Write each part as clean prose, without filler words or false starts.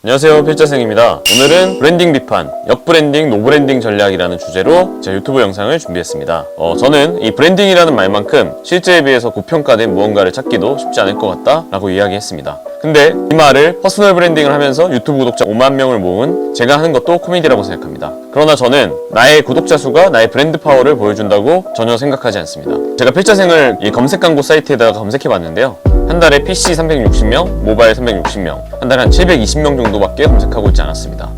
안녕하세요, 필자생입니다. 오늘은 브랜딩 비판, 역브랜딩, 노브랜딩 전략이라는 주제로 제 유튜브 영상을 준비했습니다. 저는 이 브랜딩이라는 말만큼 실제에 비해서 고평가된 무언가를 찾기도 쉽지 않을 것 같다 라고 이야기했습니다. 근데 이 말을 퍼스널 브랜딩을 하면서 유튜브 구독자 5만 명을 모은 제가 하는 것도 코미디라고 생각합니다. 그러나 저는 나의 구독자 수가 나의 브랜드 파워를 보여준다고 전혀 생각하지 않습니다. 제가 필자생을 이 검색 광고 사이트에다가 검색해 봤는데요, 한 달에 PC 360명, 모바일 360명, 한 달에 한 720명 정도밖에 검색하고 있지 않았습니다.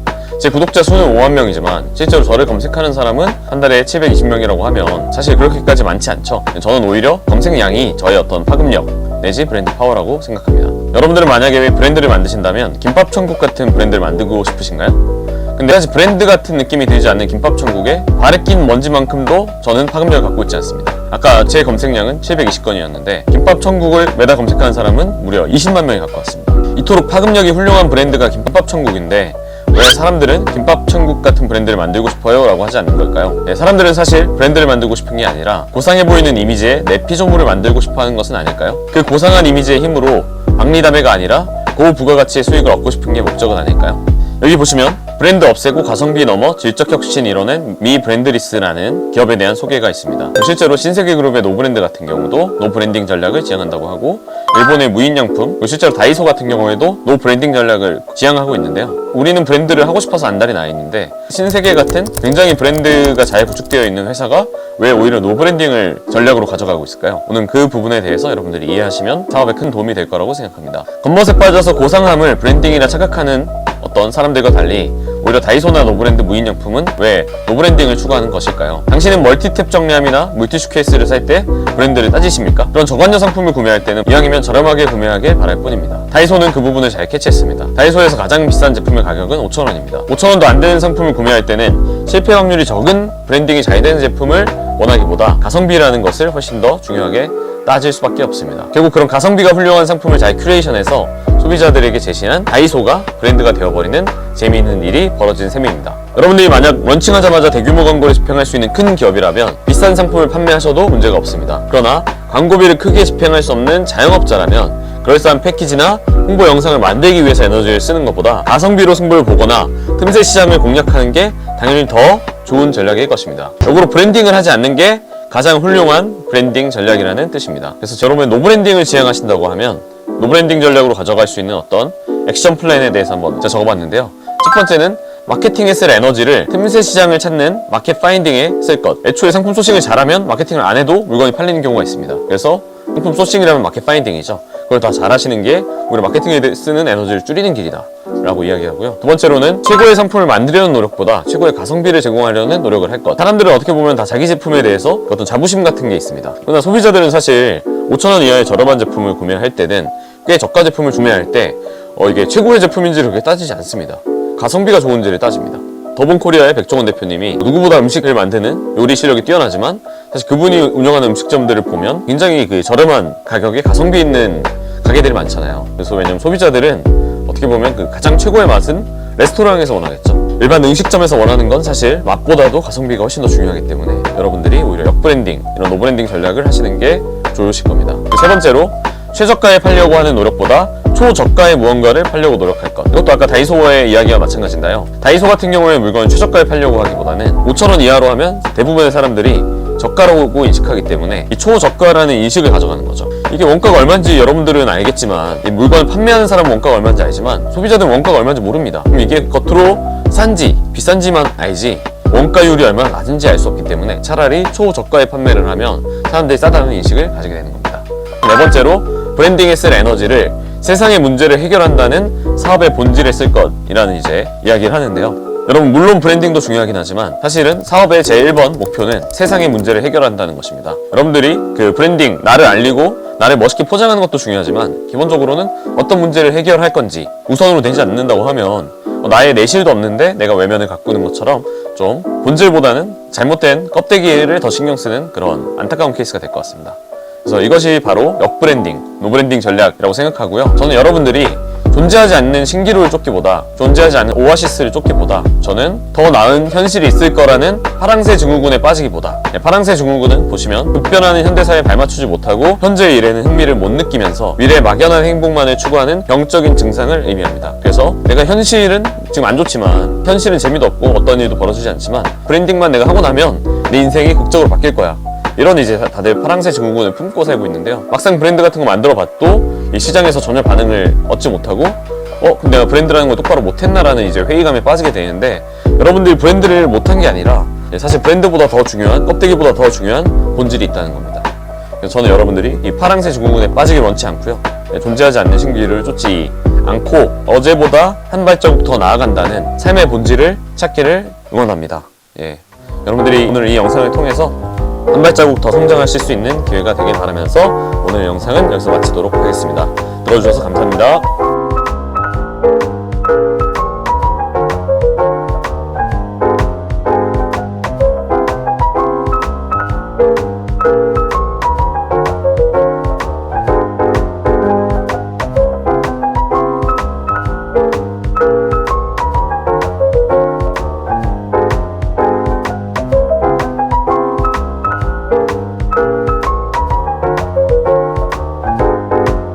제 구독자 수는 5만 명이지만 실제로 저를 검색하는 사람은 한 달에 720명이라고 하면 사실 그렇게까지 많지 않죠. 저는 오히려 검색량이 저의 어떤 파급력 내지 브랜드 파워라고 생각합니다. 여러분들은 만약에 브랜드를 만드신다면 김밥천국 같은 브랜드를 만들고 싶으신가요? 근데 사실 브랜드 같은 느낌이 들지 않는 김밥천국에 발에 낀 먼지만큼도 저는 파급력을 갖고 있지 않습니다. 아까 제 검색량은 720건이었는데 김밥천국을 매달 검색하는 사람은 무려 20만 명이 갖고 왔습니다. 이토록 파급력이 훌륭한 브랜드가 김밥천국인데 왜 사람들은 김밥천국 같은 브랜드를 만들고 싶어요? 라고 하지 않는 걸까요? 사람들은 사실 브랜드를 만들고 싶은 게 아니라 고상해 보이는 이미지에 내 피조물을 만들고 싶어 하는 것은 아닐까요? 그 고상한 이미지의 힘으로 박리담회가 아니라 고부가가치의 수익을 얻고 싶은 게 목적은 아닐까요? 여기 보시면 브랜드 없애고 가성비 넘어 질적 혁신을 이뤄낸 미 브랜드리스라는 기업에 대한 소개가 있습니다. 실제로 신세계그룹의 노브랜드 같은 경우도 노브랜딩 전략을 지향한다고 하고, 일본의 무인양품, 실제로 다이소 같은 경우에도 노브랜딩 전략을 지향하고 있는데요. 우리는 브랜드를 하고 싶어서 안달이 나 있는데 신세계 같은 굉장히 브랜드가 잘 구축되어 있는 회사가 왜 오히려 노브랜딩을 전략으로 가져가고 있을까요? 오늘 그 부분에 대해서 여러분들이 이해하시면 사업에 큰 도움이 될 거라고 생각합니다. 겉멋에 빠져서 고상함을 브랜딩이라 착각하는 어떤 사람들과 달리 오히려 다이소나 노브랜드 무인양품은 왜 노브랜딩을 추구하는 것일까요? 당신은 멀티탭 정리함이나 물티슈 케이스를 살 때 브랜드를 따지십니까? 그런 저관여 상품을 구매할 때는 이왕이면 저렴하게 구매하길 바랄 뿐입니다. 다이소는 그 부분을 잘 캐치했습니다. 다이소에서 가장 비싼 제품의 가격은 5,000원입니다. 5,000원도 안 되는 상품을 구매할 때는 실패 확률이 적은 브랜딩이 잘 되는 제품을 원하기보다 가성비라는 것을 훨씬 더 중요하게 따질 수밖에 없습니다. 결국 그런 가성비가 훌륭한 상품을 잘 큐레이션해서 소비자들에게 제시한 다이소가 브랜드가 되어버리는 재미있는 일이 벌어진 셈입니다. 여러분들이 만약 런칭하자마자 대규모 광고를 집행할 수 있는 큰 기업이라면 비싼 상품을 판매하셔도 문제가 없습니다. 그러나 광고비를 크게 집행할 수 없는 자영업자라면 그럴싸한 패키지나 홍보 영상을 만들기 위해서 에너지를 쓰는 것보다 가성비로 승부를 보거나 틈새 시장을 공략하는 게 당연히 더 좋은 전략일 것입니다. 역으로 브랜딩을 하지 않는 게 가장 훌륭한 브랜딩 전략이라는 뜻입니다. 그래서 여러분이 노브랜딩을 지향하신다고 하면 노브랜딩 전략으로 가져갈 수 있는 어떤 액션 플랜에 대해서 한번 제가 적어봤는데요. 첫 번째는 마케팅에 쓸 에너지를 틈새 시장을 찾는 마켓 파인딩에 쓸 것. 애초에 상품 소싱을 잘하면 마케팅을 안 해도 물건이 팔리는 경우가 있습니다. 그래서 상품 소싱이라면 마켓 파인딩이죠. 그걸 더 잘하시는 게 우리 마케팅에 쓰는 에너지를 줄이는 길이다 라고 이야기하고요. 두 번째로는 최고의 상품을 만들려는 노력보다 최고의 가성비를 제공하려는 노력을 할 것. 사람들은 어떻게 보면 다 자기 제품에 대해서 어떤 자부심 같은 게 있습니다. 그러나 소비자들은 사실 5,000원 이하의 저렴한 제품을 구매할 때는 꽤 저가 제품을 구매할 때 이게 최고의 제품인지를 그렇게 따지지 않습니다. 가성비가 좋은지를 따집니다. 더본코리아의 백종원 대표님이 누구보다 음식을 만드는 요리 실력이 뛰어나지만 사실 그분이 운영하는 음식점들을 보면 굉장히 그 저렴한 가격에 가성비 있는 가게들이 많잖아요. 그래서 왜냐면 소비자들은 어떻게 보면 그 가장 최고의 맛은 레스토랑에서 원하겠죠. 일반 음식점에서 원하는 건 사실 맛보다도 가성비가 훨씬 더 중요하기 때문에 여러분들이 오히려 역브랜딩, 이런 노브랜딩 전략을 하시는 게 좋으실 겁니다. 세 번째로 최저가에 팔려고 하는 노력보다 초저가의 무언가를 팔려고 노력할 것. 이것도 아까 다이소의 이야기와 마찬가지인데요. 다이소 같은 경우에 물건을 최저가에 팔려고 하기보다는 5,000원 이하로 하면 대부분의 사람들이 저가라고 인식하기 때문에 이 초저가라는 인식을 가져가는 거죠. 이게 원가가 얼마인지 여러분들은 알겠지만, 이 물건을 판매하는 사람은 원가가 얼마인지 알지만 소비자들은 원가가 얼마인지 모릅니다. 그럼 이게 겉으로 싼지 비싼지만 알지 원가율이 얼마나 낮은지 알 수 없기 때문에 차라리 초저가에 판매를 하면 사람들이 싸다는 인식을 가지게 되는 겁니다. 네 번째로 브랜딩에 쓸 에너지를 세상의 문제를 해결한다는 사업의 본질에 쓸 것이라는 이제 이야기를 하는데요. 여러분, 물론 브랜딩도 중요하긴 하지만 사실은 사업의 제1번 목표는 세상의 문제를 해결한다는 것입니다. 여러분들이 그 브랜딩, 나를 알리고 나를 멋있게 포장하는 것도 중요하지만 기본적으로는 어떤 문제를 해결할 건지 우선으로 되지 않는다고 하면 나의 내실도 없는데 내가 외면을 가꾸는 것처럼 좀 본질보다는 잘못된 껍데기를 더 신경 쓰는 그런 안타까운 케이스가 될 것 같습니다. 그래서 이것이 바로 역브랜딩, 노브랜딩 전략이라고 생각하고요. 저는 여러분들이 존재하지 않는 신기루를 쫓기보다, 존재하지 않는 오아시스를 쫓기보다 저는 더 나은 현실이 있을 거라는 파랑새 증후군에 빠지기보다, 파랑새 증후군은 보시면 급변하는 현대사에 발맞추지 못하고 현재의 일에는 흥미를 못 느끼면서 미래의 막연한 행복만을 추구하는 병적인 증상을 의미합니다. 그래서 내가 현실은 지금 안 좋지만, 현실은 재미도 없고 어떤 일도 벌어지지 않지만 브랜딩만 내가 하고 나면 내 인생이 극적으로 바뀔 거야, 이런 이제 다들 파랑새 증후군을 품고 살고 있는데요. 막상 브랜드 같은 거 만들어 봐도 이 시장에서 전혀 반응을 얻지 못하고 그럼 내가 브랜드라는 걸 똑바로 못했나라는 이제 회의감에 빠지게 되는데, 여러분들이 브랜드를 못한 게 아니라 사실 브랜드보다 더 중요한, 껍데기보다 더 중요한 본질이 있다는 겁니다. 그래서 저는 여러분들이 이 파랑새 증후군에 빠지길 원치 않고요, 존재하지 않는 신기를 쫓지 않고 어제보다 한 발자국 더 나아간다는 삶의 본질을 찾기를 응원합니다. 여러분들이 오늘 이 영상을 통해서 한 발자국 더 성장하실 수 있는 기회가 되길 바라면서 오늘 영상은 여기서 마치도록 하겠습니다. 들어주셔서 감사합니다.